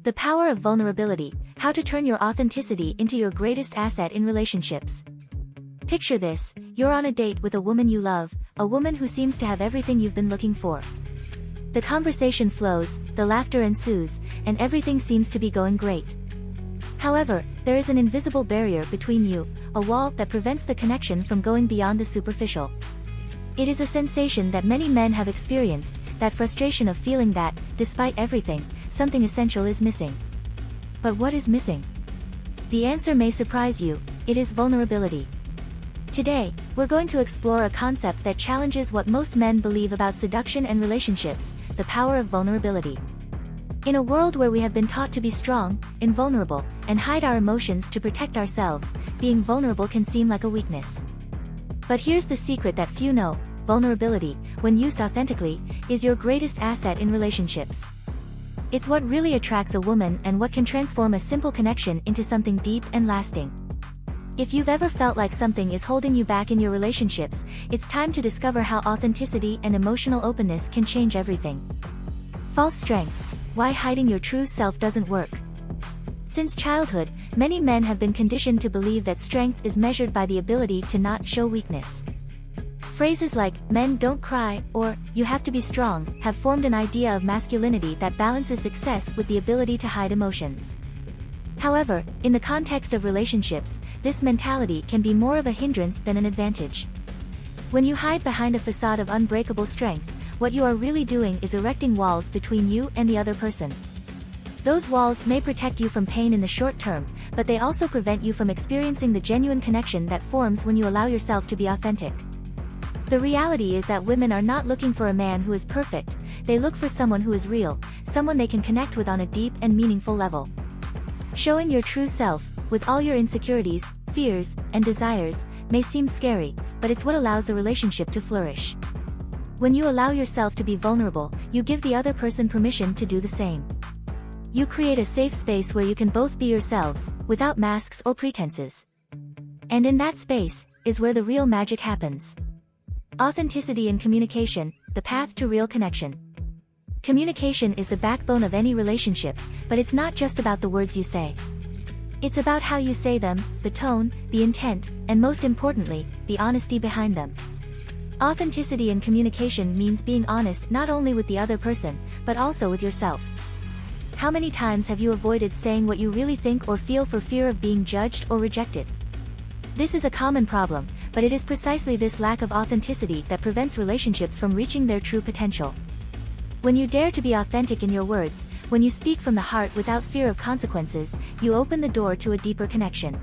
The power of vulnerability, how to turn your authenticity into your greatest asset in relationships. Picture this, you're on a date with a woman you love, a woman who seems to have everything you've been looking for. The conversation flows, the laughter ensues, and everything seems to be going great. However, there is an invisible barrier between you, a wall that prevents the connection from going beyond the superficial. It is a sensation that many men have experienced, that frustration of feeling that, despite everything, something essential is missing. But what is missing? The answer may surprise you, it is vulnerability. Today, we're going to explore a concept that challenges what most men believe about seduction and relationships, the power of vulnerability. In a world where we have been taught to be strong, invulnerable, and hide our emotions to protect ourselves, being vulnerable can seem like a weakness. But here's the secret that few know, vulnerability, when used authentically, is your greatest asset in relationships. It's what really attracts a woman and what can transform a simple connection into something deep and lasting. If you've ever felt like something is holding you back in your relationships, it's time to discover how authenticity and emotional openness can change everything. False strength. Why hiding your true self doesn't work. Since childhood, many men have been conditioned to believe that strength is measured by the ability to not show weakness. Phrases like, "men don't cry," or, "you have to be strong," have formed an idea of masculinity that balances success with the ability to hide emotions. However, in the context of relationships, this mentality can be more of a hindrance than an advantage. When you hide behind a facade of unbreakable strength, what you are really doing is erecting walls between you and the other person. Those walls may protect you from pain in the short term, but they also prevent you from experiencing the genuine connection that forms when you allow yourself to be authentic. The reality is that women are not looking for a man who is perfect, they look for someone who is real, someone they can connect with on a deep and meaningful level. Showing your true self, with all your insecurities, fears, and desires, may seem scary, but it's what allows a relationship to flourish. When you allow yourself to be vulnerable, you give the other person permission to do the same. You create a safe space where you can both be yourselves, without masks or pretenses. And in that space, is where the real magic happens. Authenticity in communication, the path to real connection. Communication is the backbone of any relationship, but it's not just about the words you say. It's about how you say them, the tone, the intent, and most importantly, the honesty behind them. Authenticity in communication means being honest not only with the other person, but also with yourself. How many times have you avoided saying what you really think or feel for fear of being judged or rejected? This is a common problem, but it is precisely this lack of authenticity that prevents relationships from reaching their true potential. When you dare to be authentic in your words, when you speak from the heart without fear of consequences, you open the door to a deeper connection.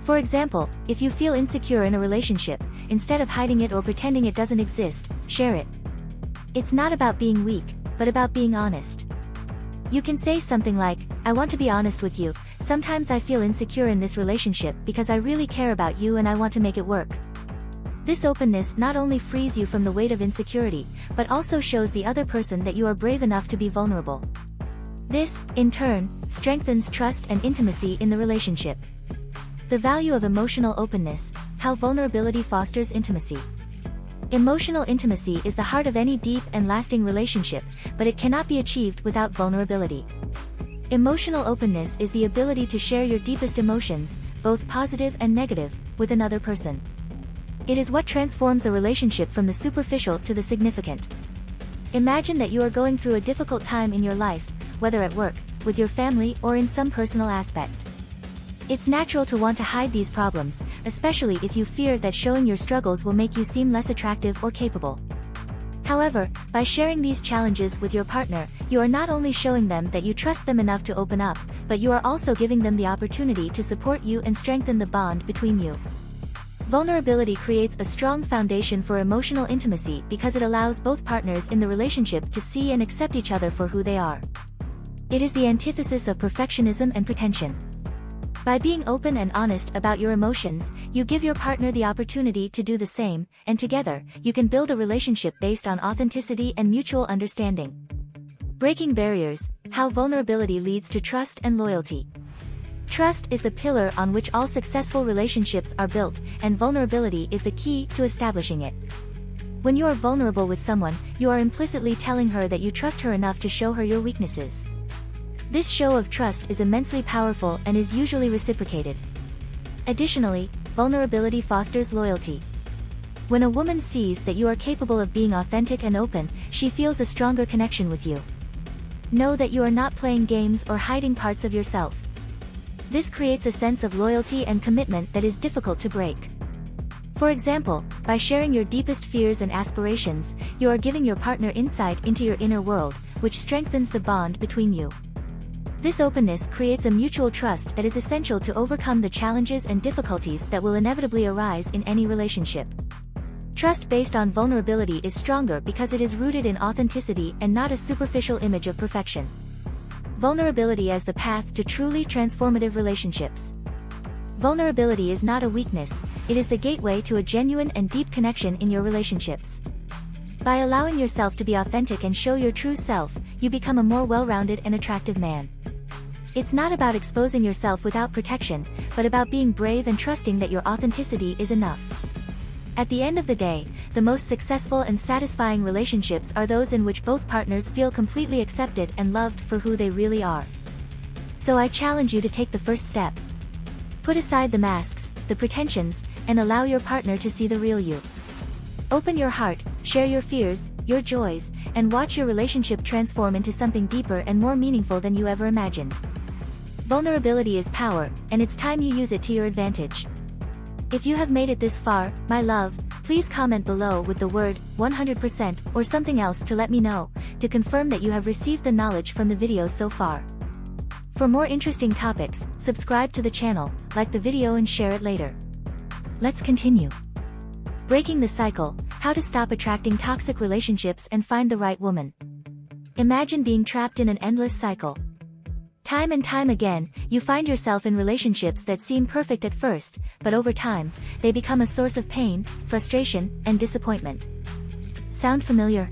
For example, if you feel insecure in a relationship, instead of hiding it or pretending it doesn't exist, share it. It's not about being weak, but about being honest. You can say something like, "I want to be honest with you, sometimes I feel insecure in this relationship because I really care about you and I want to make it work." This openness not only frees you from the weight of insecurity, but also shows the other person that you are brave enough to be vulnerable. This, in turn, strengthens trust and intimacy in the relationship. The value of emotional openness, how vulnerability fosters intimacy. Emotional intimacy is the heart of any deep and lasting relationship, but it cannot be achieved without vulnerability. Emotional openness is the ability to share your deepest emotions, both positive and negative, with another person. It is what transforms a relationship from the superficial to the significant. Imagine that you are going through a difficult time in your life, whether at work, with your family, or in some personal aspect. It's natural to want to hide these problems, especially if you fear that showing your struggles will make you seem less attractive or capable. However, by sharing these challenges with your partner, you are not only showing them that you trust them enough to open up, but you are also giving them the opportunity to support you and strengthen the bond between you. Vulnerability creates a strong foundation for emotional intimacy because it allows both partners in the relationship to see and accept each other for who they are. It is the antithesis of perfectionism and pretension. By being open and honest about your emotions, you give your partner the opportunity to do the same, and together, you can build a relationship based on authenticity and mutual understanding. Breaking barriers, how vulnerability leads to trust and loyalty. Trust is the pillar on which all successful relationships are built, and vulnerability is the key to establishing it. When you are vulnerable with someone, you are implicitly telling her that you trust her enough to show her your weaknesses. This show of trust is immensely powerful and is usually reciprocated. Additionally, vulnerability fosters loyalty. When a woman sees that you are capable of being authentic and open, she feels a stronger connection with you. Know that you are not playing games or hiding parts of yourself. This creates a sense of loyalty and commitment that is difficult to break. For example, by sharing your deepest fears and aspirations, you are giving your partner insight into your inner world, which strengthens the bond between you. This openness creates a mutual trust that is essential to overcome the challenges and difficulties that will inevitably arise in any relationship. Trust based on vulnerability is stronger because it is rooted in authenticity and not a superficial image of perfection. Vulnerability as the path to truly transformative relationships. Vulnerability is not a weakness, it is the gateway to a genuine and deep connection in your relationships. By allowing yourself to be authentic and show your true self, you become a more well-rounded and attractive man. It's not about exposing yourself without protection, but about being brave and trusting that your authenticity is enough. At the end of the day, the most successful and satisfying relationships are those in which both partners feel completely accepted and loved for who they really are. So I challenge you to take the first step. Put aside the masks, the pretensions, and allow your partner to see the real you. Open your heart, share your fears, your joys, and watch your relationship transform into something deeper and more meaningful than you ever imagined. Vulnerability is power, and it's time you use it to your advantage. If you have made it this far, my love, please comment below with the word 100% or something else to let me know, to confirm that you have received the knowledge from the video so far. For more interesting topics, subscribe to the channel, like the video and share it later. Let's continue. Breaking the cycle, how to stop attracting toxic relationships and find the right woman. Imagine being trapped in an endless cycle. Time and time again, you find yourself in relationships that seem perfect at first, but over time, they become a source of pain, frustration, and disappointment. Sound familiar?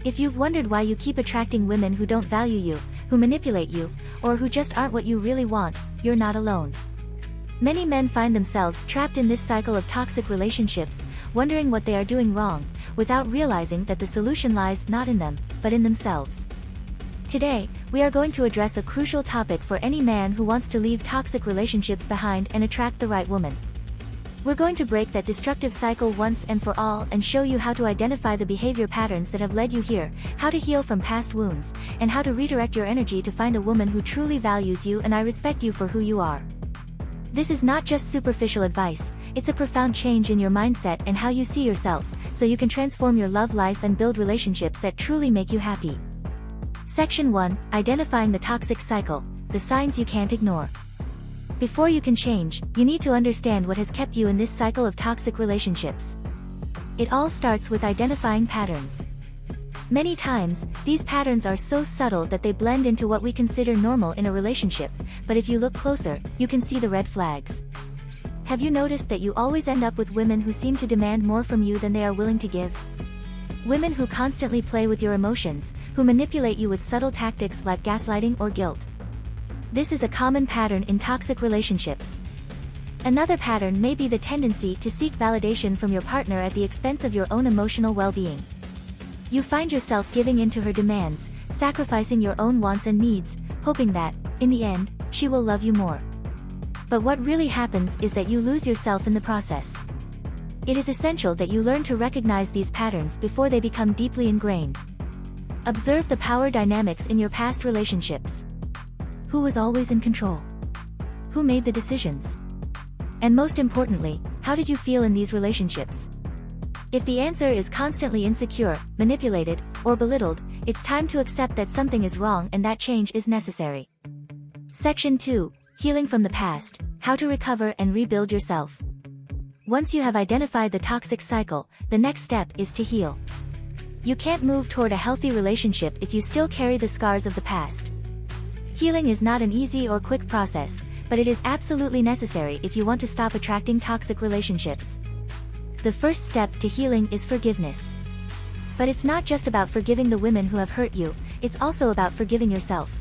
If you've wondered why you keep attracting women who don't value you, who manipulate you, or who just aren't what you really want, you're not alone. Many men find themselves trapped in this cycle of toxic relationships, wondering what they are doing wrong, without realizing that the solution lies not in them, but in themselves. Today, we are going to address a crucial topic for any man who wants to leave toxic relationships behind and attract the right woman. We're going to break that destructive cycle once and for all and show you how to identify the behavior patterns that have led you here, how to heal from past wounds, and how to redirect your energy to find a woman who truly values you and respects you for who you are. This is not just superficial advice, it's a profound change in your mindset and how you see yourself, so you can transform your love life and build relationships that truly make you happy. Section 1, Identifying the Toxic Cycle, the signs you can't ignore. Before you can change, you need to understand what has kept you in this cycle of toxic relationships. It all starts with identifying patterns. Many times, these patterns are so subtle that they blend into what we consider normal in a relationship, but if you look closer, you can see the red flags. Have you noticed that you always end up with women who seem to demand more from you than they are willing to give? Women who constantly play with your emotions, who manipulate you with subtle tactics like gaslighting or guilt. This is a common pattern in toxic relationships. Another pattern may be the tendency to seek validation from your partner at the expense of your own emotional well-being. You find yourself giving in to her demands, sacrificing your own wants and needs, hoping that, in the end, she will love you more. But what really happens is that you lose yourself in the process. It is essential that you learn to recognize these patterns before they become deeply ingrained. Observe the power dynamics in your past relationships. Who was always in control? Who made the decisions? And most importantly, how did you feel in these relationships? If the answer is constantly insecure, manipulated, or belittled, it's time to accept that something is wrong and that change is necessary. Section 2, Healing from the Past, How to Recover and Rebuild Yourself. Once you have identified the toxic cycle, the next step is to heal. You can't move toward a healthy relationship if you still carry the scars of the past. Healing is not an easy or quick process, but it is absolutely necessary if you want to stop attracting toxic relationships. The first step to healing is forgiveness. But it's not just about forgiving the women who have hurt you, it's also about forgiving yourself.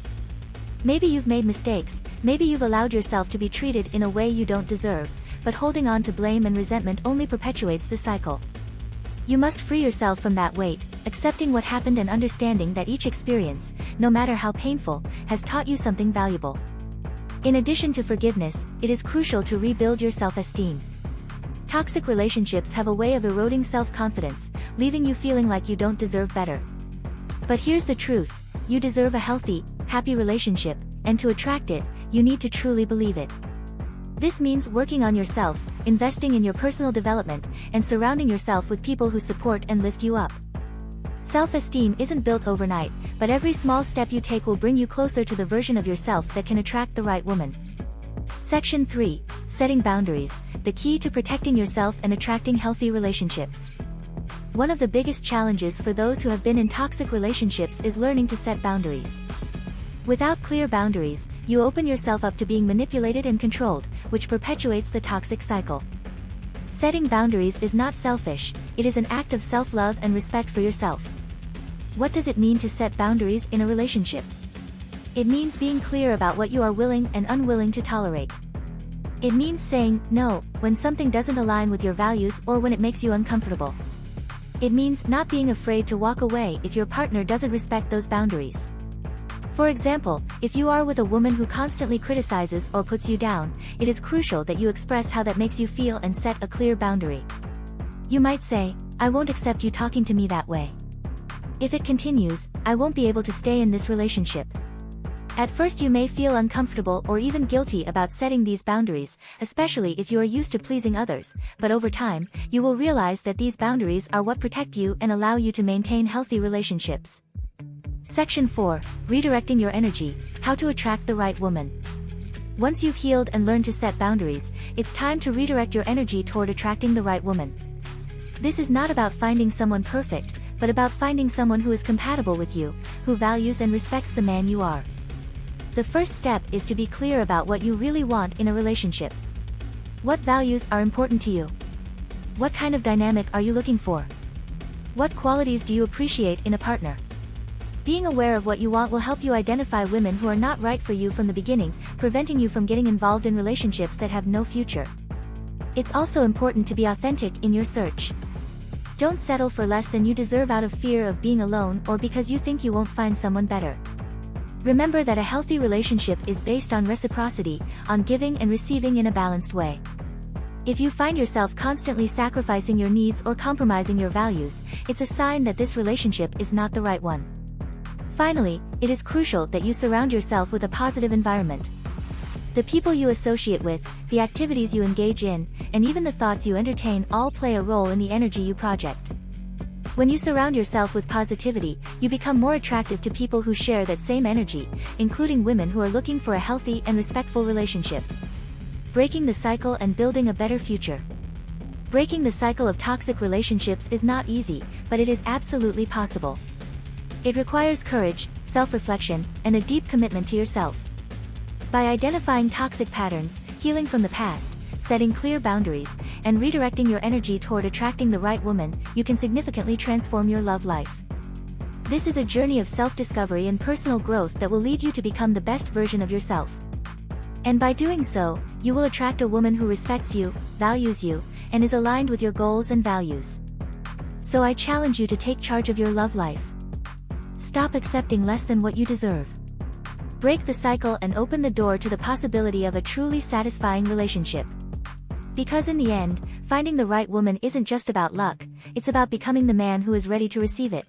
Maybe you've made mistakes, maybe you've allowed yourself to be treated in a way you don't deserve, but holding on to blame and resentment only perpetuates the cycle. You must free yourself from that weight, accepting what happened and understanding that each experience, no matter how painful, has taught you something valuable. In addition to forgiveness, it is crucial to rebuild your self-esteem. Toxic relationships have a way of eroding self-confidence, leaving you feeling like you don't deserve better. But here's the truth: you deserve a healthy, happy relationship, and to attract it, you need to truly believe it. This means working on yourself, investing in your personal development, and surrounding yourself with people who support and lift you up. Self-esteem isn't built overnight, but every small step you take will bring you closer to the version of yourself that can attract the right woman. Section 3. Setting boundaries, the key to protecting yourself and attracting healthy relationships. One of the biggest challenges for those who have been in toxic relationships is learning to set boundaries. Without clear boundaries, you open yourself up to being manipulated and controlled, which perpetuates the toxic cycle. Setting boundaries is not selfish, it is an act of self-love and respect for yourself. What does it mean to set boundaries in a relationship? It means being clear about what you are willing and unwilling to tolerate. It means saying no when something doesn't align with your values or when it makes you uncomfortable. It means not being afraid to walk away if your partner doesn't respect those boundaries. For example, if you are with a woman who constantly criticizes or puts you down, it is crucial that you express how that makes you feel and set a clear boundary. You might say, "I won't accept you talking to me that way. If it continues, I won't be able to stay in this relationship." At first you may feel uncomfortable or even guilty about setting these boundaries, especially if you are used to pleasing others, but over time, you will realize that these boundaries are what protect you and allow you to maintain healthy relationships. Section 4. Redirecting your energy, how to attract the right woman. Once you've healed and learned to set boundaries, it's time to redirect your energy toward attracting the right woman. This is not about finding someone perfect, but about finding someone who is compatible with you, who values and respects the man you are. The first step is to be clear about what you really want in a relationship. What values are important to you? What kind of dynamic are you looking for? What qualities do you appreciate in a partner? Being aware of what you want will help you identify women who are not right for you from the beginning, preventing you from getting involved in relationships that have no future. It's also important to be authentic in your search. Don't settle for less than you deserve out of fear of being alone or because you think you won't find someone better. Remember that a healthy relationship is based on reciprocity, on giving and receiving in a balanced way. If you find yourself constantly sacrificing your needs or compromising your values, it's a sign that this relationship is not the right one. Finally, it is crucial that you surround yourself with a positive environment. The people you associate with, the activities you engage in, and even the thoughts you entertain all play a role in the energy you project. When you surround yourself with positivity, you become more attractive to people who share that same energy, including women who are looking for a healthy and respectful relationship. Breaking the cycle and building a better future. Breaking the cycle of toxic relationships is not easy, but it is absolutely possible. It requires courage, self-reflection, and a deep commitment to yourself. By identifying toxic patterns, healing from the past, setting clear boundaries, and redirecting your energy toward attracting the right woman, you can significantly transform your love life. This is a journey of self-discovery and personal growth that will lead you to become the best version of yourself. And by doing so, you will attract a woman who respects you, values you, and is aligned with your goals and values. So I challenge you to take charge of your love life. Stop accepting less than what you deserve. Break the cycle and open the door to the possibility of a truly satisfying relationship. Because in the end, finding the right woman isn't just about luck, it's about becoming the man who is ready to receive it.